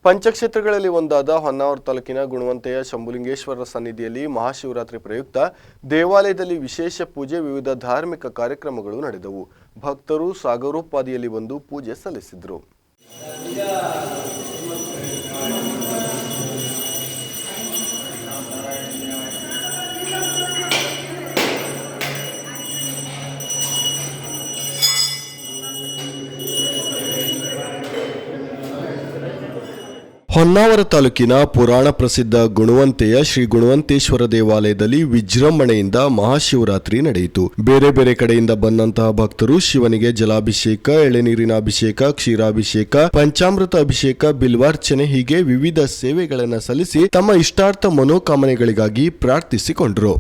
ಪಂಚಕ್ಷೇತ್ರಗಳಲ್ಲಿ ಒಂದಾದ ಹೊನ್ನಾವರ ತಾಲೂಕಿನ ಗುಣವಂತೆಯ ಶಂಭುಲಿಂಗೇಶ್ವರರ ಸನ್ನಿಧಿಯಲ್ಲಿ ಮಹಾಶಿವರಾತ್ರಿ ಪ್ರಯುಕ್ತ ದೇವಾಲಯದಲ್ಲಿ ವಿಶೇಷ ಪೂಜೆ, ವಿವಿಧ ಧಾರ್ಮಿಕ ಕಾರ್ಯಕ್ರಮಗಳು ನಡೆದವು. ಭಕ್ತರು ಸಾಗರೋಪಾದಿಯಲ್ಲಿ ಬಂದು ಪೂಜೆ ಸಲ್ಲಿಸಿದರು. ಹೊನ್ನಾವರ ತಾಲೂಕಿನ ಪುರಾಣ ಪ್ರಸಿದ್ಧ ಗುಣವಂತೆಯ ಶ್ರೀ ಗುಣವಂತೇಶ್ವರ ದೇವಾಲಯದಲ್ಲಿ ವಿಜೃಂಭಣೆಯಿಂದ ಮಹಾಶಿವರಾತ್ರಿ ನಡೆಯಿತು. ಬೇರೆ ಬೇರೆ ಕಡೆಯಿಂದ ಬಂದಂತಹ ಭಕ್ತರು ಶಿವನಿಗೆ ಜಲಾಭಿಷೇಕ, ಎಳೆನೀರಿನ ಅಭಿಷೇಕ, ಕ್ಷೀರಾಭಿಷೇಕ, ಪಂಚಾಮೃತ ಅಭಿಷೇಕ, ಬಿಲ್ವಾರ್ಚನೆ ಹೀಗೆ ವಿವಿಧ ಸೇವೆಗಳನ್ನು ಸಲ್ಲಿಸಿ ತಮ್ಮ ಇಷ್ಟಾರ್ಥ ಮನೋಕಾಮನೆಗಳಿಗಾಗಿ ಪ್ರಾರ್ಥಿಸಿಕೊಂಡರು.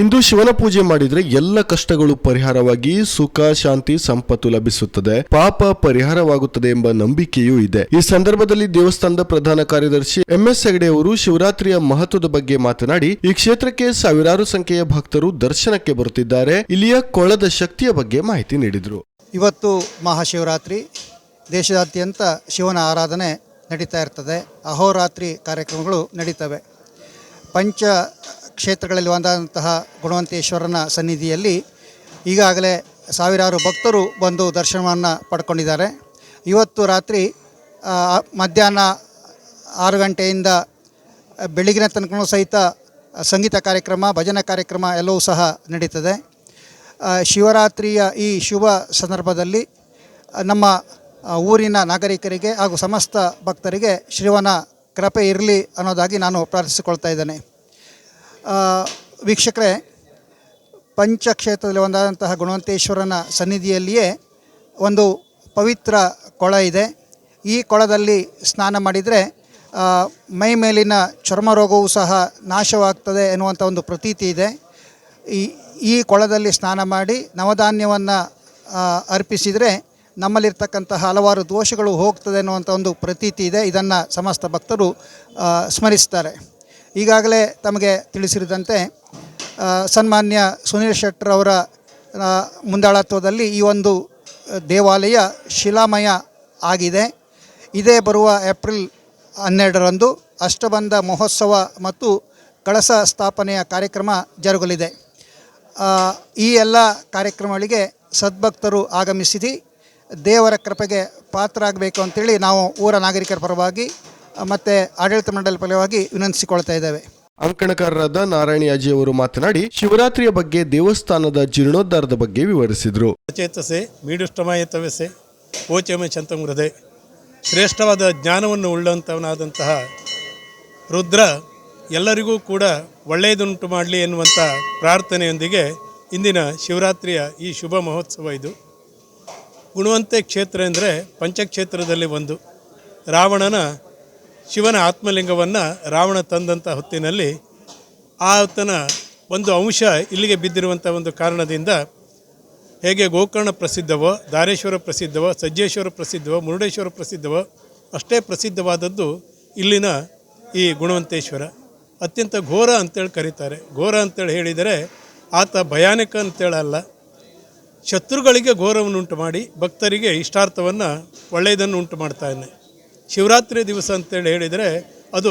ಇಂದು ಶಿವನ ಪೂಜೆ ಮಾಡಿದ್ರೆ ಎಲ್ಲ ಕಷ್ಟಗಳು ಪರಿಹಾರವಾಗಿ ಸುಖ, ಶಾಂತಿ, ಸಂಪತ್ತು ಲಭಿಸುತ್ತದೆ, ಪಾಪ ಪರಿಹಾರವಾಗುತ್ತದೆ ಎಂಬ ನಂಬಿಕೆಯೂ ಇದೆ. ಈ ಸಂದರ್ಭದಲ್ಲಿ ದೇವಸ್ಥಾನದ ಪ್ರಧಾನ ಕಾರ್ಯದರ್ಶಿ MS ಹೆಗಡೆ ಅವರು ಶಿವರಾತ್ರಿಯ ಮಹತ್ವದ ಬಗ್ಗೆ ಮಾತನಾಡಿ, ಈ ಕ್ಷೇತ್ರಕ್ಕೆ ಸಾವಿರಾರು ಸಂಖ್ಯೆಯ ಭಕ್ತರು ದರ್ಶನಕ್ಕೆ ಬರುತ್ತಿದ್ದಾರೆ. ಇಲ್ಲಿಯ ಕೊಳದ ಶಕ್ತಿಯ ಬಗ್ಗೆ ಮಾಹಿತಿ ನೀಡಿದರು. ಇವತ್ತು ಮಹಾಶಿವರಾತ್ರಿ, ದೇಶದಾದ್ಯಂತ ಶಿವನ ಆರಾಧನೆ ನಡೀತಾ ಇರ್ತದೆ. ಅಹೋರಾತ್ರಿ ಕಾರ್ಯಕ್ರಮಗಳು ನಡೀತವೆ. ಪಂಚ ಕ್ಷೇತ್ರಗಳಲ್ಲಿ ಒಂದಾದಂತಹ ಗುಣವಂತೇಶ್ವರನ ಸನ್ನಿಧಿಯಲ್ಲಿ ಈಗಾಗಲೇ ಸಾವಿರಾರು ಭಕ್ತರು ಬಂದು ದರ್ಶನವನ್ನು ಪಡ್ಕೊಂಡಿದ್ದಾರೆ. ಇವತ್ತು ರಾತ್ರಿ ಮಧ್ಯಾಹ್ನ 6 ಗಂಟೆಯಿಂದ ಬೆಳಗಿನ ತನಕ ಸಹಿತ ಸಂಗೀತ ಕಾರ್ಯಕ್ರಮ, ಭಜನಾ ಕಾರ್ಯಕ್ರಮ ಎಲ್ಲವೂ ಸಹ ನಡೀತದೆ. ಶಿವರಾತ್ರಿಯ ಈ ಶುಭ ಸಂದರ್ಭದಲ್ಲಿ ನಮ್ಮ ಊರಿನ ನಾಗರಿಕರಿಗೆ ಹಾಗೂ ಸಮಸ್ತ ಭಕ್ತರಿಗೆ ಶಿವನ ಕೃಪೆ ಇರಲಿ ಅನ್ನೋದಾಗಿ ನಾನು ಪ್ರಾರ್ಥಿಸಿಕೊಳ್ತಾ ಇದ್ದೇನೆ. ವೀಕ್ಷಕರೇ, ಪಂಚಕ್ಷೇತ್ರದಲ್ಲಿ ಒಂದಾದಂತಹ ಗುಣವಂತೇಶ್ವರನ ಸನ್ನಿಧಿಯಲ್ಲಿಯೇ ಒಂದು ಪವಿತ್ರ ಕೊಳ ಇದೆ. ಈ ಕೊಳದಲ್ಲಿ ಸ್ನಾನ ಮಾಡಿದರೆ ಮೈ ಮೇಲಿನ ಚರ್ಮ ರೋಗವೂ ಸಹ ನಾಶವಾಗ್ತದೆ ಎನ್ನುವಂಥ ಒಂದು ಪ್ರತೀತಿ ಇದೆ. ಈ ಕೊಳದಲ್ಲಿ ಸ್ನಾನ ಮಾಡಿ ನವಧಾನ್ಯವನ್ನು ಅರ್ಪಿಸಿದರೆ ನಮ್ಮಲ್ಲಿರ್ತಕ್ಕಂತಹ ಹಲವಾರು ದೋಷಗಳು ಹೋಗ್ತದೆ ಎನ್ನುವಂಥ ಒಂದು ಪ್ರತೀತಿ ಇದೆ. ಇದನ್ನು ಸಮಸ್ತ ಭಕ್ತರು ಸ್ಮರಿಸ್ತಾರೆ. ಈಗಾಗಲೇ ತಮಗೆ ತಿಳಿಸಿರುವಂತೆ ಸನ್ಮಾನ್ಯ ಸುನೀಲ್ ಶೆಟ್ಟರ್ ಅವರ ಮುಂದಾಳತ್ವದಲ್ಲಿ ಈ ಒಂದು ದೇವಾಲಯ ಶಿಲಾಮಯ ಆಗಿದೆ. ಇದೇ ಬರುವ ಏಪ್ರಿಲ್ 12ರಂದು ಅಷ್ಟಬಂಧ ಮಹೋತ್ಸವ ಮತ್ತು ಕಳಸ ಸ್ಥಾಪನೆಯ ಕಾರ್ಯಕ್ರಮ ಜರುಗಲಿದೆ. ಈ ಎಲ್ಲ ಕಾರ್ಯಕ್ರಮಗಳಿಗೆ ಸದ್ಭಕ್ತರು ಆಗಮಿಸಿ ದೇವರ ಕೃಪೆಗೆ ಪಾತ್ರರಾಗಬೇಕು ಅಂತೇಳಿ ನಾವು ಊರ ನಾಗರಿಕರ ಪರವಾಗಿ ಮತ್ತು ಆಡಳಿತ ಮಂಡಳಿ ಪರವಾಗಿ ವಿನಂತಿಸಿಕೊಳ್ತಾ ಇದ್ದೇವೆ. ಅಂಕಣಕಾರರಾದ ನಾರಾಯಣಿಯಾಜಿ ಅವರು ಮಾತನಾಡಿ ಶಿವರಾತ್ರಿಯ ಬಗ್ಗೆ ದೇವಸ್ಥಾನದ ಜೀರ್ಣೋದ್ಧಾರದ ಬಗ್ಗೆ ವಿವರಿಸಿದರು. ಚೇತಸೆ ಮೀಡುಷ್ಟಮಾಯತವೆಸೆ ಓಚಮ ಚಂತಮೃದೆ, ಶ್ರೇಷ್ಠವಾದ ಜ್ಞಾನವನ್ನು ಉಳ್ಳಂಥವನಾದಂತಹ ರುದ್ರ ಎಲ್ಲರಿಗೂ ಕೂಡ ಒಳ್ಳೆಯದುಂಟು ಮಾಡಲಿ ಎನ್ನುವಂಥ ಪ್ರಾರ್ಥನೆಯೊಂದಿಗೆ ಇಂದಿನ ಶಿವರಾತ್ರಿಯ ಈ ಶುಭ ಮಹೋತ್ಸವ ಇದು. ಗುಣವಂತೆ ಕ್ಷೇತ್ರ ಅಂದರೆ ಪಂಚಕ್ಷೇತ್ರದಲ್ಲಿ ಒಂದು. ರಾವಣನ ಶಿವನ ಆತ್ಮಲಿಂಗವನ್ನು ರಾವಣ ತಂದಂಥ ಹೊತ್ತಿನಲ್ಲಿ ಆತನ ಒಂದು ಅಂಶ ಇಲ್ಲಿಗೆ ಬಿದ್ದಿರುವಂಥ ಒಂದು ಕಾರಣದಿಂದ ಹೇಗೆ ಗೋಕರ್ಣ ಪ್ರಸಿದ್ಧವೋ, ದಾರೇಶ್ವರ ಪ್ರಸಿದ್ಧವೋ, ಸಜ್ಜೇಶ್ವರ ಪ್ರಸಿದ್ಧವೋ, ಮುರುಡೇಶ್ವರ ಪ್ರಸಿದ್ಧವೋ ಅಷ್ಟೇ ಪ್ರಸಿದ್ಧವಾದದ್ದು ಇಲ್ಲಿನ ಈ ಗುಣವಂತೇಶ್ವರ. ಅತ್ಯಂತ ಘೋರ ಅಂತೇಳಿ ಕರೀತಾರೆ. ಘೋರ ಅಂತೇಳಿ ಹೇಳಿದರೆ ಆತ ಭಯಾನಕ ಅಂತೇಳಲ್ಲ, ಶತ್ರುಗಳಿಗೆ ಘೋರವನ್ನು ಉಂಟು ಮಾಡಿ ಭಕ್ತರಿಗೆ ಇಷ್ಟಾರ್ಥವನ್ನು ಒಳ್ಳೆಯದನ್ನು ಉಂಟು ಮಾಡ್ತಾನೆ. ಶಿವರಾತ್ರಿ ದಿವಸ ಅಂತೇಳಿ ಹೇಳಿದರೆ ಅದು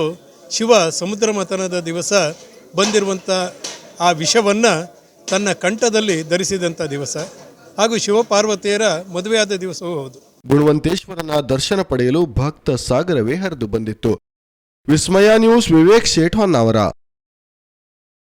ಶಿವ ಸಮುದ್ರ ಮಥನದ ದಿವಸ ಬಂದಿರುವಂಥ ಆ ವಿಷವನ್ನು ತನ್ನ ಕಂಠದಲ್ಲಿ ಧರಿಸಿದಂಥ ದಿವಸ ಹಾಗೂ ಶಿವಪಾರ್ವತಿಯರ ಮದುವೆಯಾದ ದಿವಸವೂ ಹೌದು. ಗುಣವಂತೇಶ್ವರನ ದರ್ಶನ ಪಡೆಯಲು ಭಕ್ತ ಸಾಗರವೇ ಹರಿದು ಬಂದಿತ್ತು. ವಿಸ್ಮಯ ನ್ಯೂಸ್, ವಿವೇಕ್ ಶೇಟ್, ಹೊನ್ನಾವರ.